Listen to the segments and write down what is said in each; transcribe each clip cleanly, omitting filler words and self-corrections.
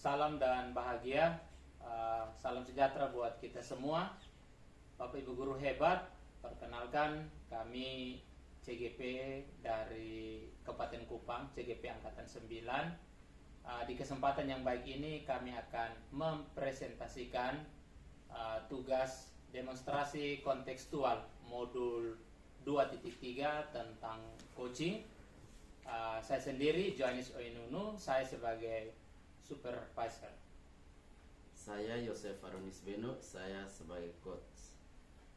Salam dan bahagia, salam sejahtera buat kita semua. Bapak Ibu guru hebat, perkenalkan kami CGP dari Kabupaten Kupang, CGP Angkatan 9. Di kesempatan yang baik ini kami akan mempresentasikan tugas demonstrasi kontekstual modul 2.3 tentang coaching. Saya sendiri Johannes Oinunu, saya sebagai supervisor. Saya Yosef Aronis Beno, saya sebagai coach.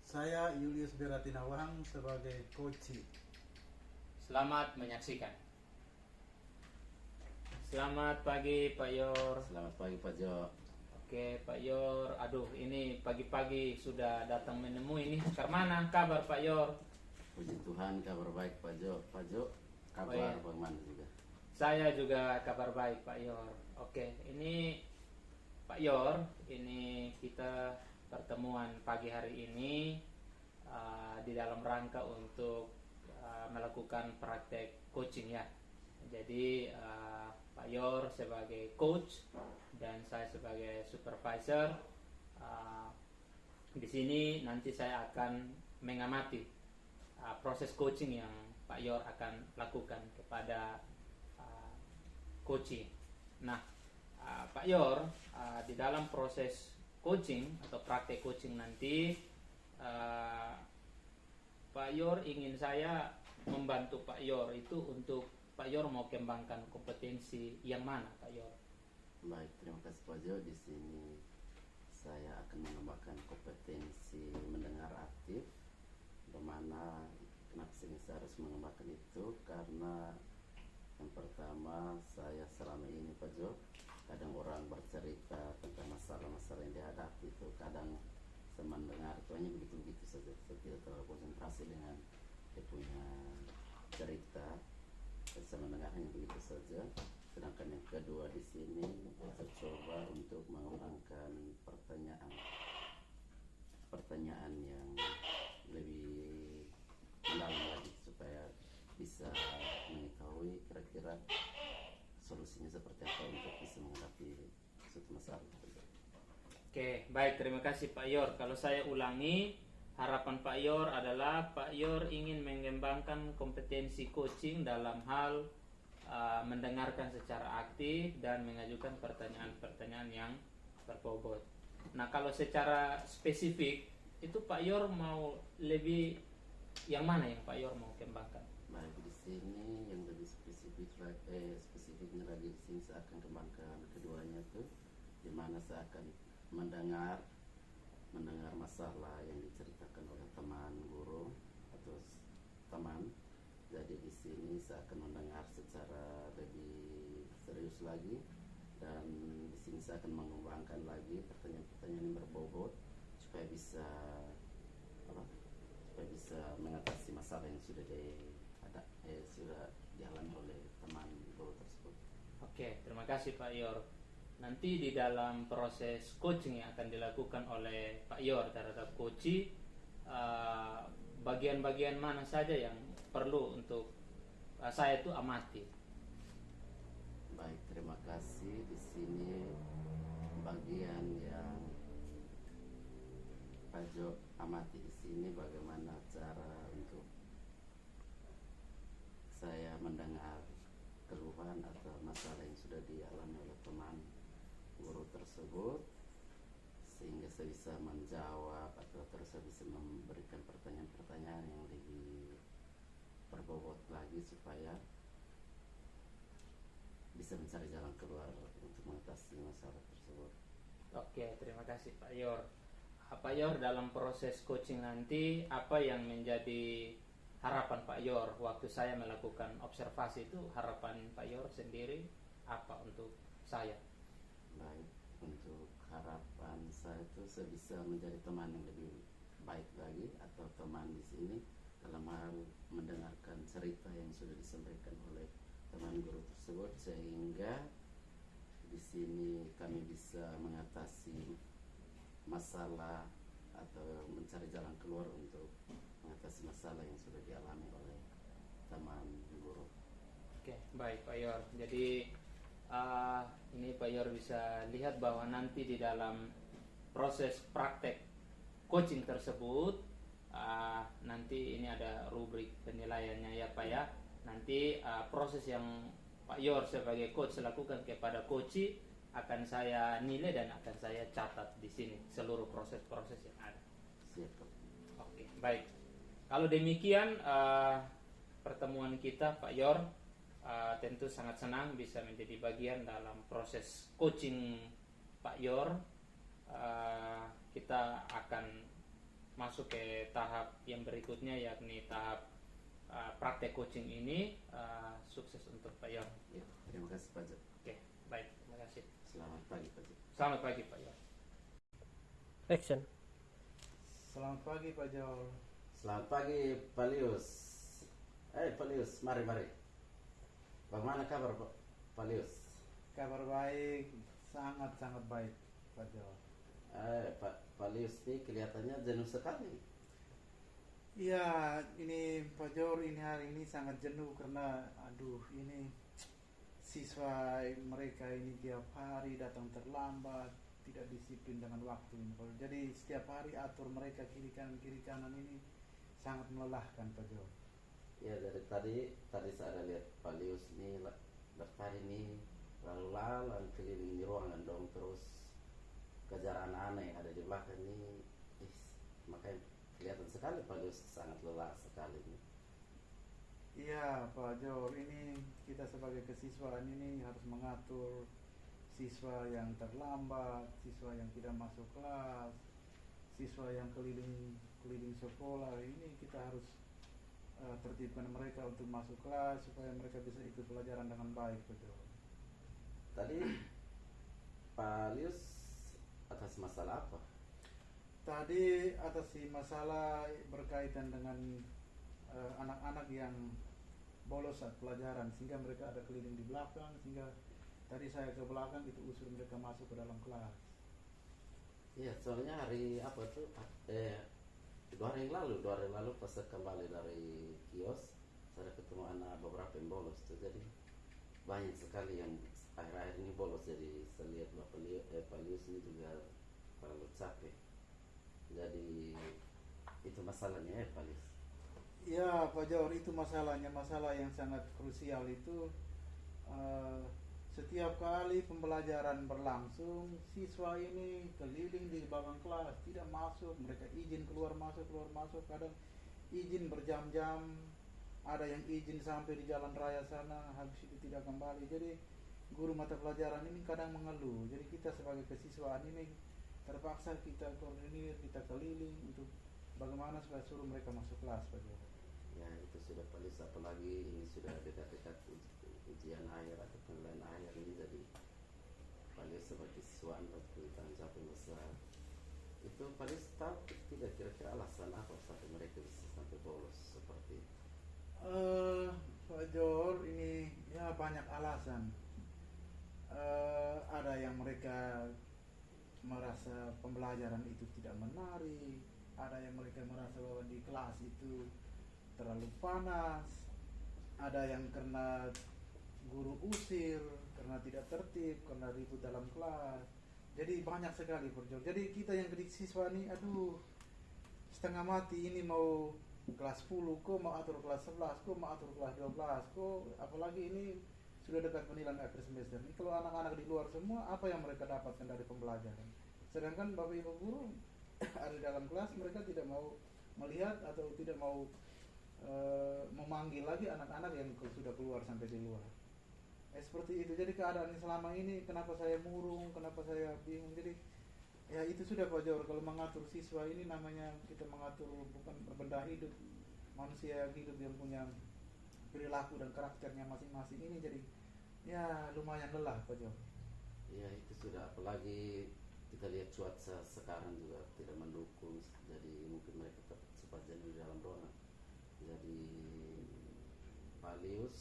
Saya Julius Beratinawang sebagai coach. Selamat menyaksikan. Selamat pagi Pak Yor. Selamat pagi Pak Jo. Oke Pak Yor, aduh ini pagi-pagi sudah datang menemui ini. Kemana kabar Pak Yor? Puji Tuhan kabar baik Pak Jo. Pak Jo kabar bagaimana juga? Saya juga kabar baik Pak Yor. Oke, ini Pak Yor, ini kita pertemuan pagi hari ini di dalam rangka untuk melakukan praktek coaching ya. Jadi Pak Yor sebagai coach dan saya sebagai supervisor. Di sini nanti saya akan mengamati proses coaching yang Pak Yor akan lakukan kepada coaching. Nah, Pak Yor, di dalam proses coaching atau praktek coaching nanti, Pak Yor ingin saya membantu Pak Yor itu untuk Pak Yor mau kembangkan kompetensi yang mana, Pak Yor? Baik, terima kasih Pak Jo. Di sini saya akan mengembangkan kompetensi mendengar aktif. Bagaimana kenapa saya harus mengembangkan itu? Karena yang pertama, saya selama ini Pak Jo, kadang orang bercerita tentang masalah-masalah yang dihadapi itu, kadang saya mendengar itu hanya begitu-begitu saja. Saya tidak terlalu konsentrasi dengan dia punya cerita. Saya mendengar hanya begitu saja. Sedangkan yang kedua di sini saya coba untuk mengembangkan pertanyaan yang lebih mendalam lagi supaya bisa mengetahui kira-kira solusinya seperti apa untuk bisa menghadapi suatu masalah. Oke, baik, terima kasih Pak Yor. Kalau saya ulangi, harapan Pak Yor adalah Pak Yor ingin mengembangkan kompetensi coaching dalam hal mendengarkan secara aktif dan mengajukan pertanyaan-pertanyaan yang berbobot. Nah, kalau secara spesifik itu Pak Yor mau lebih yang mana yang Pak Yor mau kembangkan? Baik, di sini yang lebih spesifiknya lagi di sini saya akan kembangkan keduanya tuh, di mana saya akan mendengar masalah yang diceritakan oleh teman guru atau teman. Jadi di sini saya akan mendengar secara lebih serius lagi, dan di sini saya akan mengembangkan lagi pertanyaan-pertanyaan yang berbobot supaya bisa mengatasi masalah yang sudah dialami oleh teman guru tersebut. Oke, terima kasih Pak Yor. Nanti di dalam proses coaching yang akan dilakukan oleh Pak Yor terhadap coaching, bagian-bagian mana saja yang perlu untuk saya itu amati? Baik, terima kasih. Di sini bagian yang Pak Jo amati di sini bagaimana cara untuk saya mendengar keluhan atau masalah yang sudah dialami oleh teman guru tersebut, sehingga saya bisa menjawab atau terus saya bisa memberikan pertanyaan-pertanyaan yang lebih berbobot lagi supaya bisa mencari jalan keluar untuk mengatasi masalah tersebut. Oke, terima kasih Pak Yor. Pak Yor, dalam proses coaching nanti apa yang menjadi harapan Pak Yor waktu saya melakukan observasi itu? Harapan Pak Yor sendiri apa untuk saya? Baik, untuk harapan saya itu saya bisa menjadi teman yang lebih baik lagi, atau teman di sini dalam hal mendengarkan cerita yang sudah disampaikan oleh teman guru tersebut, sehingga di sini kami bisa mengatasi masalah atau mencari jalan keluar untuk mengatasi masalah yang sudah dialami oleh teman guru. Oke, baik Pak Yor. Jadi ini Pak Yor bisa lihat bahwa nanti di dalam proses praktek coaching tersebut nanti ini ada rubrik penilaiannya ya Pak ya. Nanti proses yang Pak Yor sebagai coach lakukan kepada coachi akan saya nilai dan akan saya catat di sini seluruh proses-proses yang ada. Siap, Pak. Oke, baik. Kalau demikian pertemuan kita Pak Yor tentu sangat senang bisa menjadi bagian dalam proses coaching Pak Yor. Kita akan masuk ke tahap yang berikutnya yakni tahap praktek coaching ini. Sukses untuk Pak Yor. Ya, terima kasih Pak Jo. Oke, baik, terima kasih. Selamat pagi Pak Jo. Selamat pagi Pak Yor. Action. Selamat pagi Pak Jol. Selamat pagi Pak Lius. Pak Lius, mari. Bagaimana kabar Pak Lius? Kabar baik, sangat baik Pak Jol. Pak Lius ini kelihatannya jenuh sekali. Iya, ini Pak Jor ini hari ini sangat jenuh karena ini siswa mereka ini tiap hari datang terlambat, tidak disiplin dengan waktu. Jadi setiap hari atur mereka kiri kanan ini sangat melelahkan Pak Jor. Ya dari tadi saya lihat Pak Lius ini bertari ini lalu lalang keliling di ruangan dong, terus kejar anak-anak yang ada di belakang ini. Makanya kelihatan sekali Pak Lius sangat lelah sekali ini. Iya Pak Jor, ini kita sebagai kesiswaan ini harus mengatur siswa yang terlambat, siswa yang tidak masuk kelas, siswa yang keliling sekolah. Ini kita harus tertibkan mereka untuk masuk kelas supaya mereka bisa ikut pelajaran dengan baik Pak Jor. Tadi Pak Lius atas masalah apa? Tadi atasi masalah berkaitan dengan anak-anak yang bolos saat pelajaran, sehingga mereka ada keliling di belakang, sehingga tadi saya ke belakang itu usir mereka masuk ke dalam kelas. Iya, soalnya hari apa tuh? 2 hari yang lalu pas saya kembali dari kios, saya ketemu anak beberapa yang bolos tuh, jadi banyak sekali yang akhir-akhir ini bolos. Jadi saya lihat Pak Lius ini juga terlalu capek. Jadi itu masalahnya ya Pak Lius. Ya Pak Jor, itu masalahnya, masalah yang sangat krusial itu. Setiap kali pembelajaran berlangsung, siswa ini keliling di belakang kelas, tidak masuk, mereka izin keluar masuk, kadang izin berjam-jam, ada yang izin sampai di jalan raya sana, habis itu tidak kembali. Jadi guru mata pelajaran ini kadang mengeluh. Jadi kita sebagai kesiswaan ini terpaksa kita koordinir, kita keliling untuk bagaimana supaya suruh mereka masuk kelas Pak Jor. Ya itu sudah Pak Lius, apalagi ini sudah dekat-dekat ujian akhir atau penilaian akhir ini, jadi Pak Lius sebagai siswaan pasti tanggung jawab yang besar. Itu Pak Lius tahu tidak kira-kira alasan apa sampai mereka bisa sampai bolos seperti itu? Pak Jor, ini ya banyak alasan. Ada yang mereka merasa pembelajaran itu tidak menarik, ada yang mereka merasa bahwa di kelas itu terlalu panas, ada yang karena guru usir, karena tidak tertib, karena ribut dalam kelas. Jadi banyak sekali Pak Jor. Jadi kita yang siswa ini setengah mati, ini mau kelas 10 kok, mau atur kelas 11 kok, mau atur kelas 12 kok, apalagi ini sudah dekat penilaian akhir semester. Ini kalau anak-anak di luar semua, apa yang mereka dapatkan dari pembelajaran? Sedangkan Bapak Ibu guru ada di dalam kelas, mereka tidak mau melihat atau tidak mau memanggil lagi anak-anak yang sudah keluar sampai di luar. Seperti itu. Jadi keadaan selama ini, kenapa saya murung, kenapa saya bingung. Jadi ya itu sudah Pak Jor, kalau mengatur siswa ini namanya kita mengatur bukan benda hidup, manusia hidup yang punya perilaku dan karakternya masing-masing ini. Jadi ya lumayan lelah Pak Jor. Ya itu sudah, apalagi kita lihat cuaca sekarang juga tidak mendukung, jadi mungkin mereka cepat jenuh di dalam ruangan. Jadi Pak Lius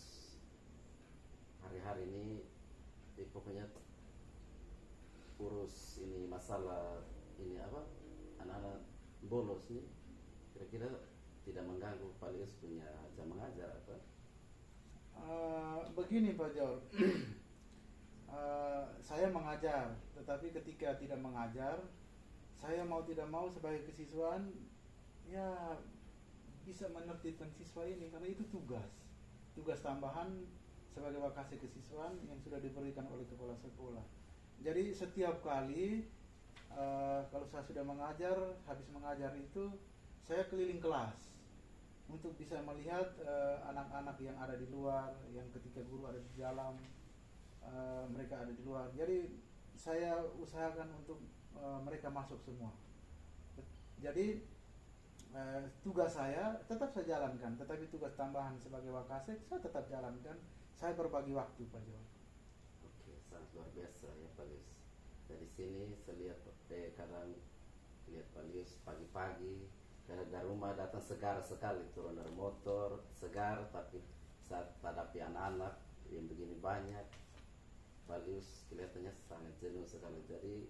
hari-hari ini pokoknya urus ini masalah ini apa, anak-anak bolos nih, kira-kira tidak mengganggu Pak Lius punya jam mengajar apa? Begini Pak Jor, mengajar, tetapi ketika tidak mengajar, saya mau tidak mau sebagai kesiswaan ya bisa menertibkan siswa ini karena itu tugas tambahan sebagai wakase kesiswaan yang sudah diberikan oleh kepala sekolah. Jadi setiap kali kalau saya sudah mengajar, habis mengajar itu saya keliling kelas untuk bisa melihat anak-anak yang ada di luar, yang ketika guru ada di dalam, mereka ada di luar. Jadi saya usahakan untuk mereka masuk semua. Jadi tugas saya tetap saya jalankan, tetapi tugas tambahan sebagai wakasek saya tetap jalankan. Saya berbagi waktu, Pak Jo. Oke, sangat luar biasa ya Pak Lius. Dari sini saya lihat kadang lihat Pak Lius pagi-pagi dari rumah datang segar sekali, turun dari motor segar, tapi saat hadapi anak-anak yang begini banyak, Pak Lius kelihatannya sangat jenuh sekali. Jadi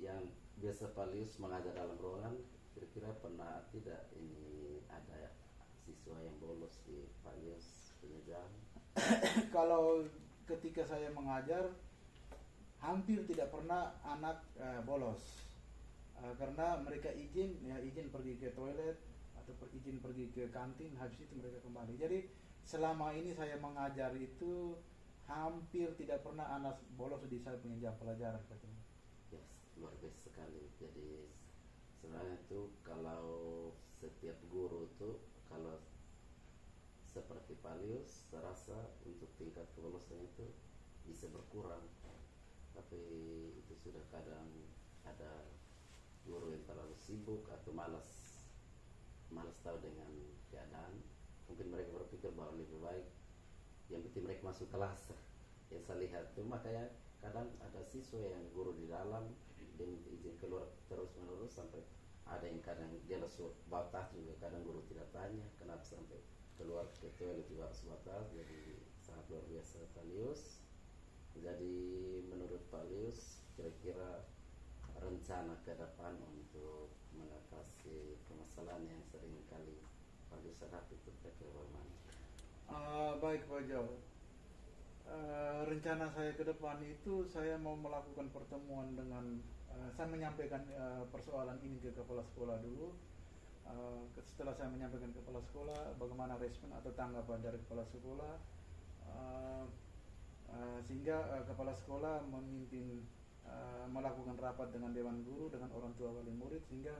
yang biasa Pak Lius mengajar dalam ruangan, kira-kira pernah tidak ini ada siswa yang bolos di Pak Lius punya jam? Kalau ketika saya mengajar, hampir tidak pernah anak bolos. Karena mereka izin pergi ke toilet atau izin pergi ke kantin, habis itu mereka kembali. Jadi selama ini saya mengajar itu hampir tidak pernah anak bolos di saya punya jam pelajaran, Pak. Yes, luar biasa sekali. Jadi sebenarnya itu kalau setiap guru tuh kalau seperti Pak Lius, saya rasa untuk tingkat kelulusan itu bisa berkurang. Tapi itu sudah kadang ada guru yang terlalu sibuk atau malas tahu dengan keadaan. Mungkin mereka berpikir bahwa lebih baik yang penting mereka masuk kelas. Yang saya lihat tuh makanya kadang ada siswa yang guru di dalam dia minta izin keluar terus menerus, sampai ada yang kadang dia langsung batas juga, kadang guru tidak tanya kenapa sampai keluar ke toilet juga harus batas. Jadi sangat luar biasa Pak Lius. Jadi menurut Pak Lius kira-kira rencana ke depan untuk mengatasi permasalahan yang sering kali Pak Lius hadapi itu kira-kira bagaimana? Baik Pak Jo. Rencana saya ke depan itu saya mau melakukan pertemuan dengan saya menyampaikan persoalan ini ke kepala sekolah dulu. Setelah saya menyampaikan ke kepala sekolah, bagaimana respon atau tanggapan dari kepala sekolah, sehingga kepala sekolah memimpin melakukan rapat dengan dewan guru, dengan orang tua wali murid, sehingga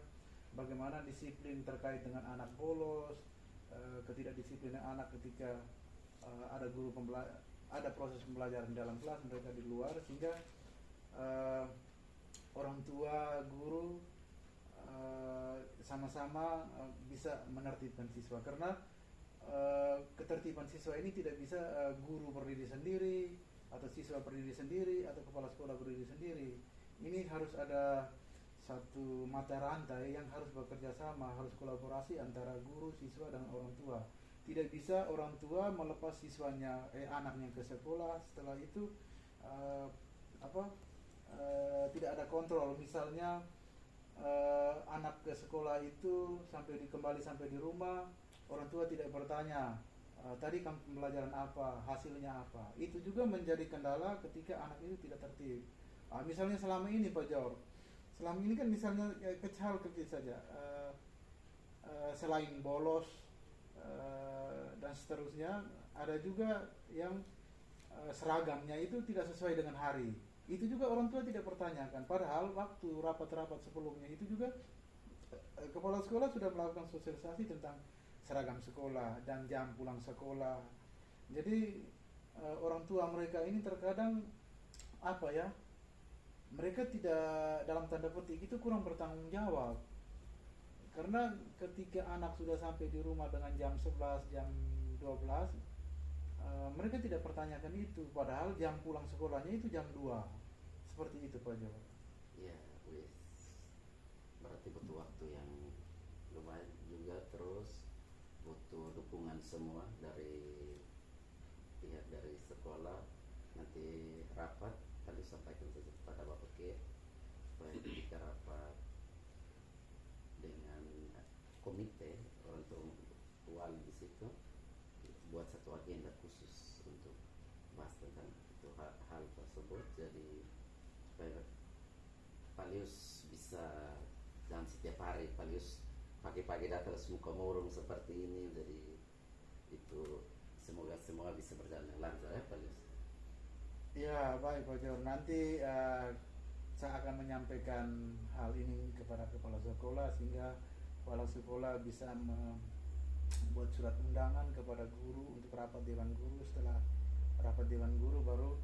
bagaimana disiplin terkait dengan anak bolos, ketidakdisiplinan anak ketika ada proses pembelajaran dalam kelas, mereka di luar, sehingga orang tua guru sama-sama bisa menertibkan siswa. Karena ketertiban siswa ini tidak bisa guru berdiri sendiri atau siswa berdiri sendiri atau kepala sekolah berdiri sendiri. Ini harus ada satu mata rantai yang harus bekerja sama, harus kolaborasi antara guru, siswa dan orang tua. Tidak bisa orang tua melepas siswanya anaknya ke sekolah, setelah itu tidak ada kontrol. Misalnya anak ke sekolah itu kembali sampai di rumah, orang tua tidak bertanya tadi kamu pembelajaran apa, hasilnya apa. Itu juga menjadi kendala ketika anak itu tidak tertib. Misalnya selama ini Pak Jor, selama ini kan misalnya kecil saja, selain bolos dan seterusnya, ada juga yang seragamnya itu tidak sesuai dengan hari. Itu juga orang tua tidak pertanyakan. Padahal waktu rapat-rapat sebelumnya itu juga kepala sekolah sudah melakukan sosialisasi tentang seragam sekolah dan jam pulang sekolah. Jadi orang tua mereka ini terkadang mereka tidak, dalam tanda petik itu kurang bertanggung jawab. Karena ketika anak sudah sampai di rumah dengan jam 11, jam 12, mereka tidak pertanyakan itu. Padahal jam pulang sekolahnya itu jam 2. Seperti itu Pak Jo. Ya, berarti butuh waktu yang lumayan juga, terus butuh dukungan semua dari pihak dari sekolah. Nanti rapat kali sampaikan saja kepada Bapak Ki supaya ketika rapat dengan komite orang tua wali di situ buat satu agenda khusus untuk bahas tentang itu hal tersebut. tersebut. Jadi supaya Palius bisa, jangan setiap hari Palius pagi-pagi datang semuka murung seperti ini. Jadi itu semoga semua bisa berjalan dengan lancar ya Palius. Ya baik Pak Jor, nanti saya akan menyampaikan hal ini kepada kepala sekolah sehingga kepala sekolah bisa membuat surat undangan kepada guru untuk rapat dewan guru. Setelah rapat dewan guru baru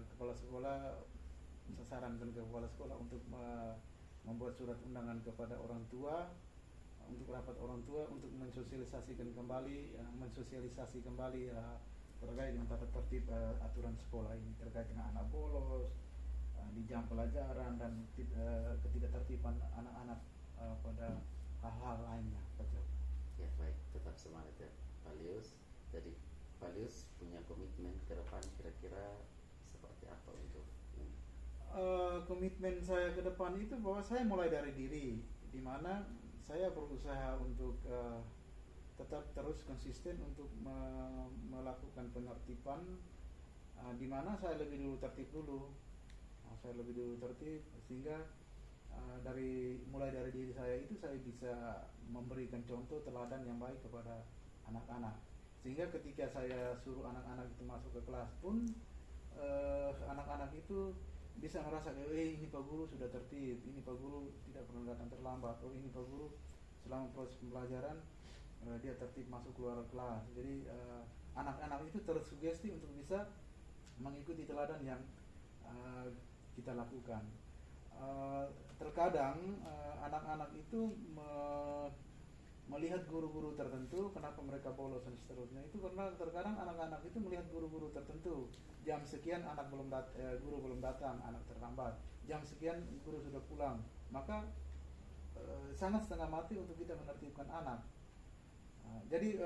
kepala sekolah, saya sarankan ke kepala sekolah untuk membuat surat undangan kepada orang tua, untuk rapat orang tua untuk mensosialisasikan kembali terkait dengan tata tertib aturan sekolah ini terkait dengan anak bolos di jam pelajaran dan ketidaktertiban anak-anak pada hal-hal lainnya. Betul. Ya baik, tetap semangat ya Palius. Jadi Palius punya komitmen ke depan kira-kira seperti apa untuk ini? Komitmen saya ke depan itu bahwa saya mulai dari diri, di mana saya berusaha untuk tetap terus konsisten untuk melakukan penertiban, di mana saya lebih dulu tertib dulu. Saya lebih dulu tertib sehingga mulai dari diri saya itu saya bisa memberikan contoh teladan yang baik kepada anak-anak, sehingga ketika saya suruh anak-anak itu masuk ke kelas pun anak-anak itu bisa merasa ini Pak Guru sudah tertib, ini Pak Guru tidak pernah datang terlambat, oh ini Pak Guru selama proses pembelajaran dia tertib masuk keluar kelas. Jadi anak-anak itu tersugesti untuk bisa mengikuti teladan yang kita lakukan. Terkadang anak-anak itu melihat guru-guru tertentu, kenapa mereka bolos dan seterusnya, itu karena terkadang anak-anak itu melihat guru-guru tertentu, jam sekian guru belum datang, anak terlambat, jam sekian guru sudah pulang, maka sangat setengah mati untuk kita menertibkan anak. Jadi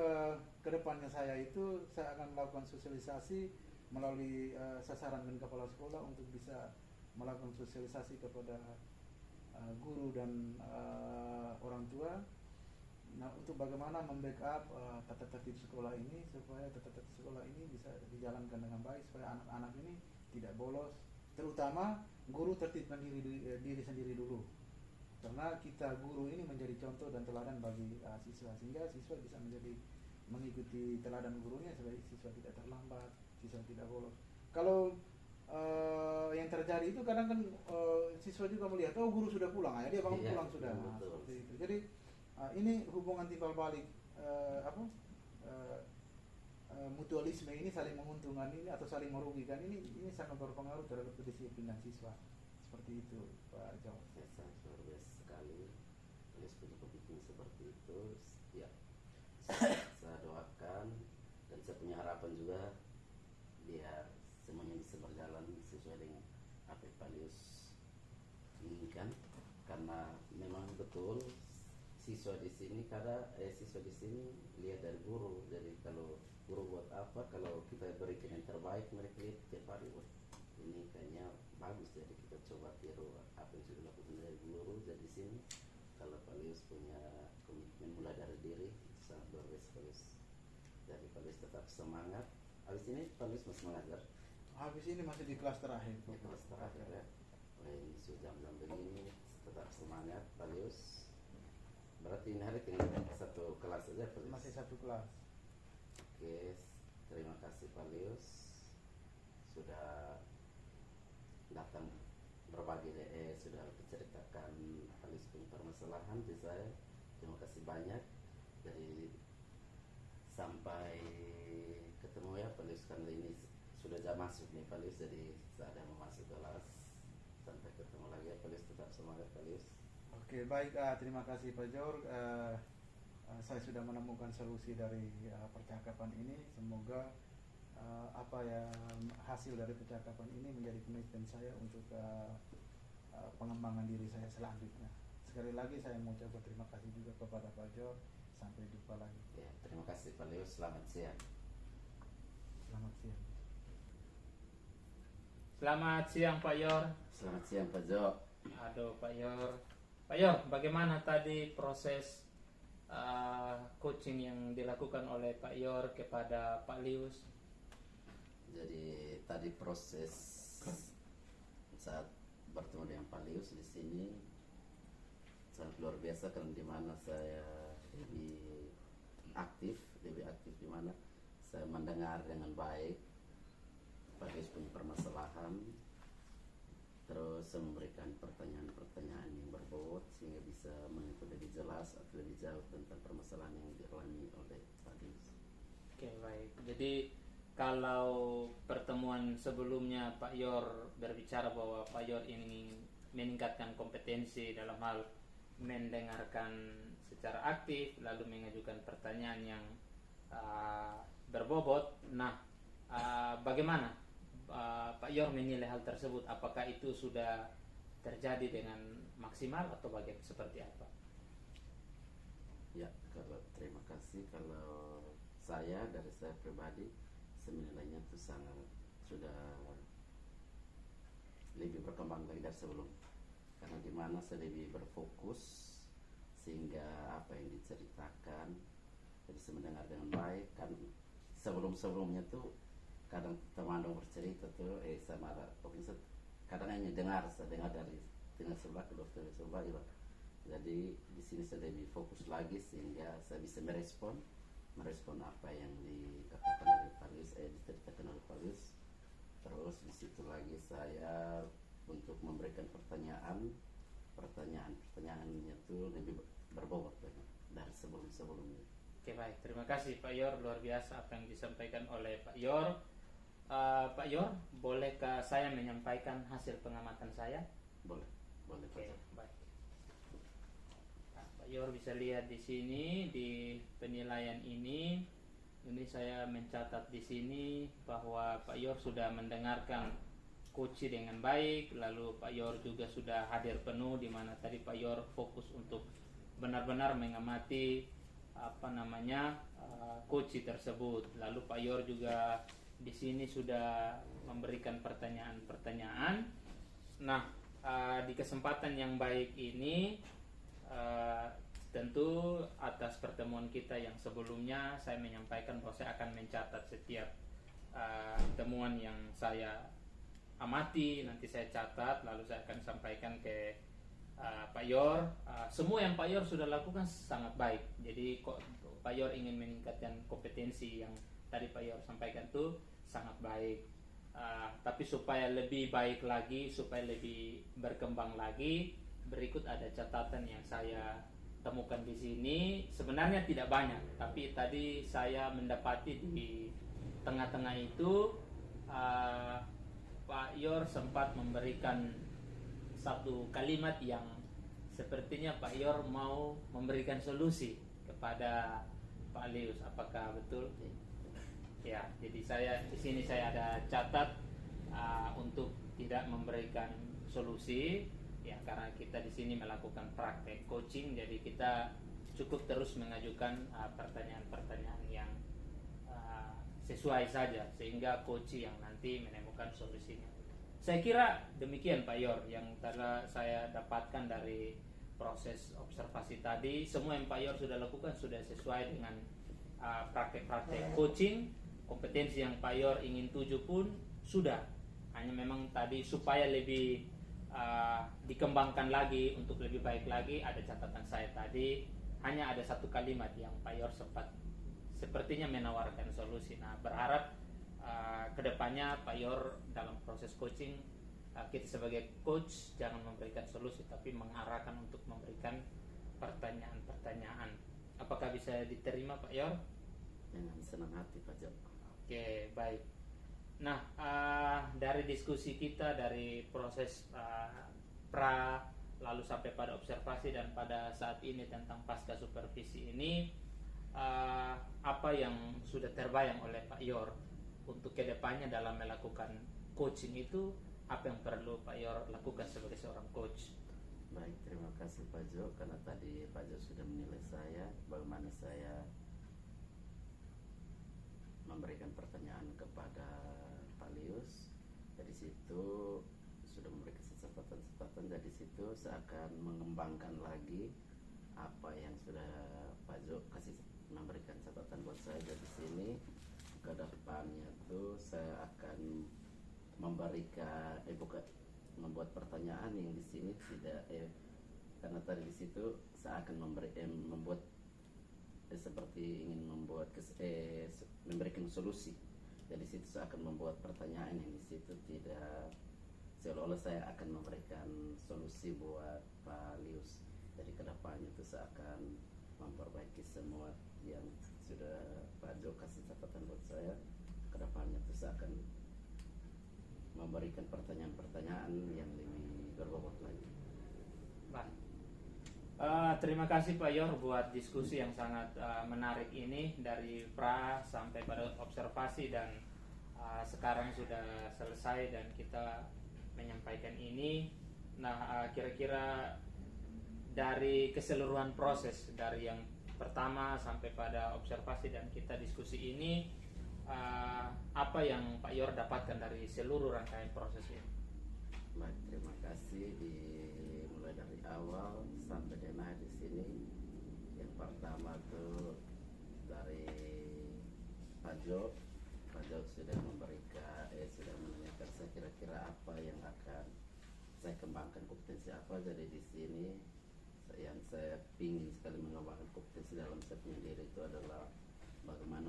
kedepannya saya akan melakukan sosialisasi melalui sasaran dan kepala sekolah untuk bisa melakukan sosialisasi kepada guru dan orang tua. Nah, untuk bagaimana membackup tata tertib sekolah ini supaya tata tertib sekolah ini bisa dijalankan dengan baik, supaya anak-anak ini tidak bolos. Terutama guru tertibkan diri sendiri dulu, karena kita guru ini menjadi contoh dan teladan bagi siswa, sehingga siswa bisa mengikuti teladan gurunya supaya siswa tidak terlambat, siswa tidak bolos. Kalau yang terjadi itu kadang kan siswa juga melihat guru sudah pulang, dia bangun pulang sudah, seperti itu. Jadi ini hubungan timbal balik mutualisme ini, saling menguntungkan ini atau saling merugikan ini sangat berpengaruh terhadap kedisiplinan siswa. Seperti itu Pak Jong. Sangat luar biasa sekali. Palius punya komitmen seperti itu. Ya, saya doakan dan saya punya harapan juga biar semuanya bisa berjalan sesuai dengan apa yang Palius inginkan, karena memang betul siswa di sini lihat dari guru. Jadi kalau guru buat apa, kalau kita berikan yang terbaik, mereka lihat tiap hari, ini kayaknya bagus, jadi kita coba tiru apa yang sudah dilakukan dari guru. Jadi di sini kalau Palius punya komitmen mulai dari diri, itu sangat luar biasa Palius. Jadi Palius tetap semangat. Habis ini Palius masih mengajar? Habis ini masih di kelas terakhir. Di kelas terakhir ya. Ini sudah jam begini, tetap semangat Palius. Berarti ini hari tinggal satu kelas saja Palius? Masih satu kelas. Oke, terima kasih Palius sudah datang berbagi, sudah menceritakan Palius punya permasalahan di saya. Terima kasih banyak. Jadi sampai ketemu ya Palius, karena ini sudah jam masuk nih Palius, jadi saya ada mau masuk kelas. Sampai ketemu lagi ya Palius, tetap semangat Palius. Oke, baik, terima kasih Pak Jor. Saya sudah menemukan solusi dari percakapan ini. Semoga apa yang hasil dari percakapan ini menjadi komitmen saya untuk pengembangan diri saya selanjutnya. Sekali lagi saya mau ucapkan terima kasih juga kepada Pak Jor. Sampai jumpa lagi. Ya, terima kasih Palius. Selamat siang. Selamat siang. Selamat siang Pak Yor. Selamat siang Pak Jo. Aduh Pak Yor. Pak Yor, bagaimana tadi proses coaching yang dilakukan oleh Pak Yor kepada Pak Lius? Jadi tadi proses saat bertemu dengan Pak Lius di sini sangat luar biasa, karena di mana saya lebih aktif di mana saya mendengar dengan baik Pak Lius punya permasalahan, terus saya memberikan pertanyaan-pertanyaan yang berbobot sehingga bisa mengetahui lebih jelas atau lebih jauh tentang permasalahan yang dialami oleh Pak Lius. Oke, baik. Jadi kalau pertemuan sebelumnya Pak Yor berbicara bahwa Pak Yor ingin meningkatkan kompetensi dalam hal mendengarkan secara aktif lalu mengajukan pertanyaan yang berbobot. Nah, bagaimana Pak Yor menilai hal tersebut? Apakah itu sudah terjadi dengan maksimal atau bagaimana, seperti apa? Ya, terima kasih. Kalau dari saya pribadi, saya menilainya itu sudah lebih berkembang lagi dari sebelum, karena di mana saya lebih berfokus sehingga apa yang diceritakan jadi saya mendengar dengan baik. Kan sebelumnya tuh kadang teman bercerita tuh saya marah, pokoknya kadang hanya saya dengar dari sebelah ke dokter sebelah ya. Jadi di sini saya lebih fokus lagi sehingga saya bisa merespon apa yang dikatakan oleh Pak Lius, diceritakan oleh Pak Lius. Terus di situ lagi saya untuk memberikan pertanyaannya tuh lebih berbobot dari sebelumnya. Oke, baik. Terima kasih Pak Yor, luar biasa apa yang disampaikan oleh Pak Yor. Pak Yor, bolehkah saya menyampaikan hasil pengamatan saya? Boleh. Oke, baik. Nah, Pak Yor bisa lihat di sini di penilaian ini saya mencatat di sini bahwa Pak Yor sudah mendengarkan coach dengan baik, lalu Pak Yor juga sudah hadir penuh, di mana tadi Pak Yor fokus untuk benar-benar mengamati coach tersebut. Lalu Pak Yor juga di sini sudah memberikan pertanyaan-pertanyaan. Nah, di kesempatan yang baik ini tentu atas pertemuan kita yang sebelumnya saya menyampaikan bahwa saya akan mencatat setiap temuan yang saya amati, nanti saya catat lalu saya akan sampaikan ke Pak Yor. Semua yang Pak Yor sudah lakukan sangat baik. Jadi Pak Yor ingin meningkatkan kompetensi yang tadi Pak Yor sampaikan itu sangat baik. Tapi supaya lebih baik lagi, supaya lebih berkembang lagi, berikut ada catatan yang saya temukan di sini. Sebenarnya tidak banyak, tapi tadi saya mendapati di tengah-tengah itu Pak Yor sempat memberikan satu kalimat yang sepertinya Pak Yor mau memberikan solusi kepada Pak Lius. Apakah betul? Ya, jadi di sini saya ada catat untuk tidak memberikan solusi, ya karena kita di sini melakukan praktek coaching, jadi kita cukup terus mengajukan pertanyaan-pertanyaan yang sesuai saja sehingga coach yang nanti menemukan solusinya. Saya kira demikian Pak Yor yang telah saya dapatkan dari proses observasi tadi. Semua yang Pak Yor sudah lakukan sudah sesuai dengan praktek-praktek coaching. Kompetensi yang Pak Yor ingin tuju pun sudah. Hanya memang tadi supaya lebih dikembangkan lagi untuk lebih baik lagi, ada catatan saya tadi. Hanya ada satu kalimat yang Pak Yor sempat sepertinya menawarkan solusi. Nah, berharap kedepannya Pak Yor dalam proses coaching, kita sebagai coach jangan memberikan solusi tapi mengarahkan untuk memberikan pertanyaan-pertanyaan. Apakah bisa diterima Pak Yor? Dengan senang hati Pak Jo. Oke, baik. Nah, dari diskusi kita, dari proses pra lalu sampai pada observasi dan pada saat ini tentang pasca supervisi ini, apa yang sudah terbayang oleh Pak Yor untuk kedepannya dalam melakukan coaching itu, apa yang perlu Pak Yor lakukan sebagai seorang coach? Baik, terima kasih Pak Jo, karena tadi Pak Jo sudah menilai saya bagaimana saya memberikan pertanyaan kepada Pak Lius. Dari situ sudah memberikan catatan, dari situ saya akan mengembangkan lagi apa yang sudah Pak Jo kasih, memberikan catatan buat saya. Dari sini ke depannya tuh saya akan memberikan bukan membuat pertanyaan yang di sini tidak karena tadi di situ saya akan membuat seperti ingin membuat memberikan solusi. Jadi situ saya akan membuat pertanyaan yang di situ tidak seolah-olah saya akan memberikan solusi buat Pak Lius. Jadi kedepannya itu saya akan memperbaiki semua yang sudah Pak Jo kasih catatan buat saya. Kedepannya itu saya akan memberikan pertanyaan-pertanyaan yang lebih berbobot lagi. Baik. Terima kasih Pak Yor buat diskusi yang sangat menarik ini dari pra sampai pada observasi dan sekarang sudah selesai dan kita menyampaikan ini. Nah, kira-kira dari keseluruhan proses dari yang pertama sampai pada observasi dan kita diskusi ini, apa yang Pak Yor dapatkan dari seluruh rangkaian proses ini? Baik, terima kasih mulai dari awal sampai dengan di sini. Yang pertama tuh dari Pak Jo sudah memberikan sudah menanyakan saya kira-kira apa yang akan saya kembangkan, kompetensi apa. Jadi di sini yang saya ingin sekali mengembangkan kompetensi dalam saya punya diri itu adalah bagaimana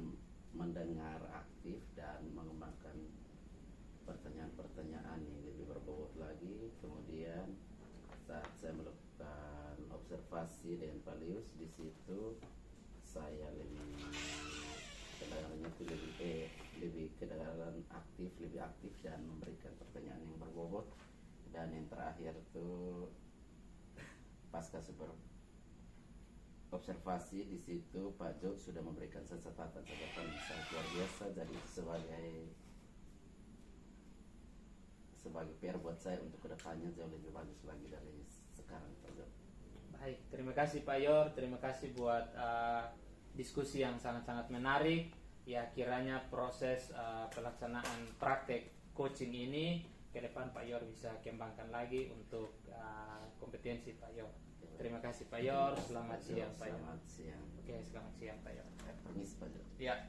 mendengar aktif dan mengembangkan pertanyaan-pertanyaan yang lebih berbobot lagi. Kemudian saat saya melakukan observasi dengan Pak Lius, di situ saya lebih kedengarannya itu lebih kedengaran aktif, lebih aktif dan memberikan pertanyaan yang berbobot. Dan yang terakhir itu pasca super observasi di situ Pak Jo sudah memberikan catatan yang sangat luar biasa. Jadi sebagai PR buat saya untuk kedepannya jauh lebih bagus lagi dari sekarang, Pak Jo. Baik, terima kasih Pak Yor, terima kasih buat diskusi yang sangat-sangat menarik. Ya, kiranya proses pelaksanaan praktek coaching ini ke depan Pak Yor bisa kembangkan lagi untuk kompetensi Pak Yor. Terima kasih Pak Yor, selamat siang Pak Yor. Selamat siang. Oke, selamat siang Pak Yor. Permisi Pak Jo. Ya.